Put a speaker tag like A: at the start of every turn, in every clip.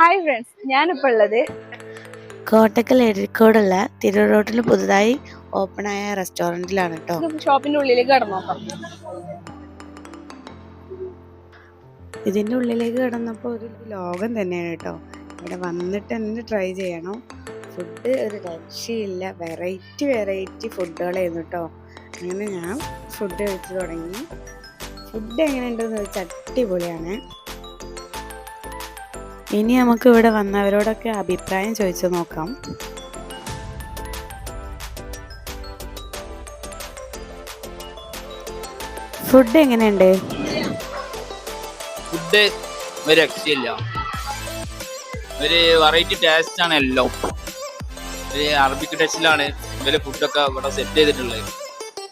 A: Hi friends, ഞാനിപ്പോൾ ഉള്ളത്
B: കോട്ടക്കൽ എഴിക്കോടുള്ള തിരുറോട്ടിൽ പുതുതായി ഓപ്പണായ റെസ്റ്റോറൻറ്റിലാണ് കേട്ടോ.
A: ഷോപ്പിന്റെ ഉള്ളിലേക്ക് കടന്നു നോക്കാം.
B: ഇതിൻ്റെ ഉള്ളിലേക്ക് കടന്നപ്പോൾ ഒരു ലോകം തന്നെയാണ് കേട്ടോ. ഇവിടെ വന്നിട്ട് തന്നെ ട്രൈ ചെയ്യണം. ഫുഡ് ഒരു രക്ഷയില്ല, വെറൈറ്റി ഫുഡുകളായിരുന്നു കേട്ടോ. അങ്ങനെ ഞാൻ ഫുഡ് കഴിച്ചു തുടങ്ങി. ഫുഡ് എങ്ങനെയുണ്ടെന്ന് വെച്ചാൽ അടിപൊളിയാണ്. ഇനി നമുക്ക് ഇവിടെ വന്നവരോടൊക്കെ അഭിപ്രായം ചോദിച്ചു നോക്കാം. ഫുഡ് എങ്ങനെയുണ്ട്?
C: ഫുഡ് ഒരു രക്ഷയില്ല, ഒരു വെറൈറ്റി ടേസ്റ്റ് ആണ്. എല്ലാം ഒരു അറബിക് ടച്ചിലാണ് ഇവര് ഫുഡൊക്കെ ഇവിടെ സെറ്റ് ചെയ്തിട്ടുള്ളത്.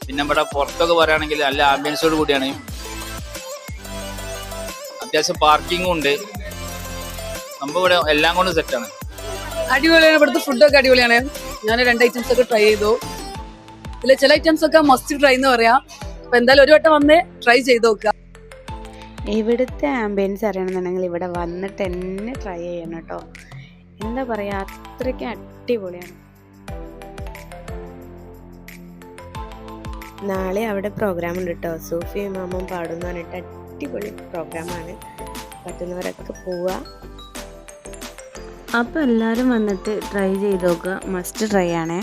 C: പിന്നെ ഇവിടെ പുറത്തൊക്കെ പറയുകയാണെങ്കിൽ നല്ല ആംബിയൻസോട് കൂടിയാണ്. അത്യാവശ്യം പാർക്കിങ്ങും ഉണ്ട്. സംഭവം ഇവിടെ എല്ലാം കൊണ്ടും സെറ്റാണ്.
D: അടിപൊളിയാണ്. ഇവിടുത്തെ ഫുഡൊക്കെ അടിപൊളിയാണ്. ഞാൻ 2 ഐറ്റംസ് ഒക്കെ ട്രൈ ചെയ്തു. ഇതിലെ ചില ഐറ്റംസ് ഒക്കെ മസ്റ്റ് ട്രൈ എന്ന് പറയാം. അപ്പൊ എന്തായാലും ഒരു വട്ടം വന്ന് ട്രൈ ചെയ്ത് നോക്കുക.
B: ഇവിടുത്തെ ആംബിയൻസ് അറിയണമെന്നുണ്ടെങ്കിൽ ഇവിടെ വന്നിട്ട് തന്നെ ട്രൈ ചെയ്യണം കേട്ടോ. എന്താ പറയുക, അത്രയ്ക്ക് അടിപൊളിയാണ്. നാളെ അവിടെ പ്രോഗ്രാം ഉണ്ട് കേട്ടോ. സൂഫി ഇമാമും പാടുന്ന പറഞ്ഞിട്ട് അടിപൊളി പ്രോഗ്രാമാണ്. പറ്റുന്നവരൊക്കെ പോവുക. അപ്പോൾ എല്ലാവരും വന്നിട്ട് ട്രൈ ചെയ്ത് നോക്കുക. മസ്റ്റ് ട്രൈ ആണേ.